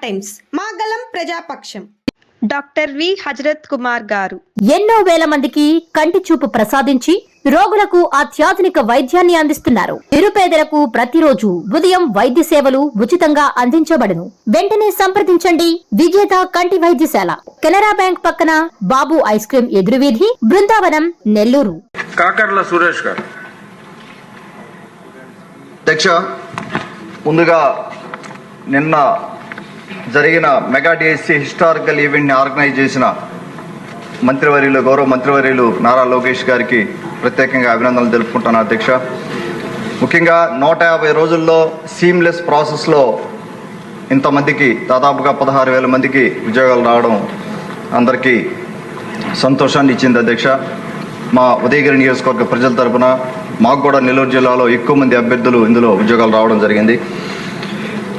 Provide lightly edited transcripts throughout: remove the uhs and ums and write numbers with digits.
Times మాగలం ప్రజాపక్షం doctor V Hazrat Kumar గారు ఎన్నో వేల మందికి కంటి చూపు ప్రసాదించి రోగులకు అత్యాధునిక వైద్యాన్ని అందిస్తున్నారు. నిరుపేదలకు ప్రతిరోజు ఉదయం వైద్య సేవలు ఉచితంగా అందించబడును. వెంటనే సంప్రదించండి. విజేత కంటి వైద్యశాల, కెనరా బ్యాంక్ పక్కన, బాబు ఐస్ క్రీం ఎదురువీధి, బృందావనం, నెల్లూరు. కాకర్ల సురేష్ గారు. అధ్యక్ష, ముందుగా నిన్న జరిగిన మెగా డిఎస్సి హిస్టారికల్ ఈవెంట్ని ఆర్గనైజ్ చేసిన గౌరవ మంత్రివర్యులు నారా లోకేష్ గారికి ప్రత్యేకంగా అభినందనలు తెలుపుకుంటాను అధ్యక్ష. ముఖ్యంగా 150 రోజుల్లో సీమ్లెస్ ప్రాసెస్లో ఇంతమందికి దాదాపుగా 16,000 మందికి ఉద్యోగాలు రావడం అందరికీ సంతోషాన్ని ఇచ్చింది అధ్యక్ష. మా ఉదయగిరి నియోజకవర్గ ప్రజల తరపున మాకు కూడా నెల్లూరు జిల్లాలో ఎక్కువ మంది అభ్యర్థులు ఇందులో ఉద్యోగాలు రావడం జరిగింది.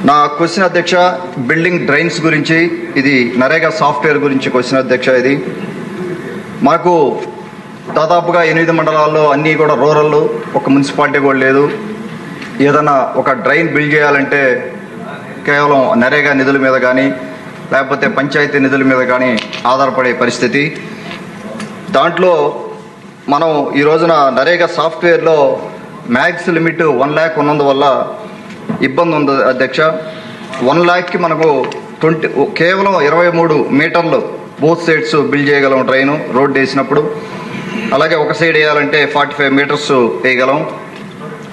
నా క్వశ్చన్ అధ్యక్ష, బిల్డింగ్ డ్రైన్స్ గురించి, ఇది నరేగా సాఫ్ట్వేర్ గురించి క్వశ్చన్ అధ్యక్ష. ఇది మాకు దాదాపుగా 8 మండలాల్లో అన్నీ కూడా రూరల్, ఒక మున్సిపాలిటీ కూడా లేదు. ఏదైనా ఒక డ్రైన్ బిల్డ్ చేయాలంటే కేవలం నరేగా నిధుల మీద కానీ లేకపోతే పంచాయతీ నిధుల మీద కానీ ఆధారపడే పరిస్థితి. దాంట్లో మనం ఈ రోజున నరేగా సాఫ్ట్వేర్లో మ్యాక్స్ లిమిట్ 1 lakh ఉన్నందువల్ల ఇబ్బంది ఉంది అధ్యక్ష. 1 lakh మనకు కేవలం 23 మీటర్లు బోత్ సైడ్స్ బిల్డ్ చేయగలం ట్రైన్ రోడ్ వేసినప్పుడు. అలాగే ఒక సైడ్ వేయాలంటే 45 మీటర్స్ వేయగలం.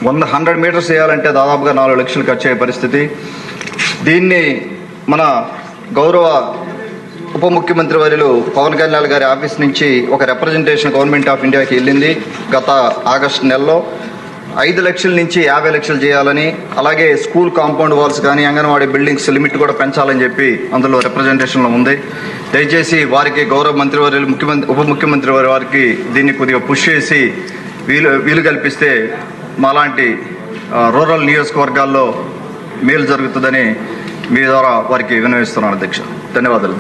100 మీటర్స్ వేయాలంటే దాదాపుగా 4 లక్షలు ఖర్చు అయ్యే పరిస్థితి. దీన్ని మన గౌరవ ఉప ముఖ్యమంత్రి వర్యులు పవన్ కళ్యాణ్ గారి ఆఫీస్ నుంచి ఒక రిప్రజెంటేషన్ గవర్నమెంట్ ఆఫ్ ఇండియాకి వెళ్ళింది గత ఆగస్టు నెలలో. 5 లక్షల నుంచి 50 లక్షలు చేయాలని, అలాగే స్కూల్ కాంపౌండ్ వాల్స్ కానీ అంగన్వాడీ బిల్డింగ్స్ లిమిట్ కూడా పెంచాలని చెప్పి అందులో రిప్రజెంటేషన్లో ఉంది. దయచేసి వారికి గౌరవ మంత్రివర్యులు ఉప ముఖ్యమంత్రి వారికి దీన్ని కొద్దిగా పుష్ చేసి వీలు కల్పిస్తే మాలాంటి రూరల్ నియోజకవర్గాల్లో మేలు జరుగుతుందని మీ ద్వారా వారికి విన్నవిస్తున్నాను అధ్యక్ష. ధన్యవాదాలు.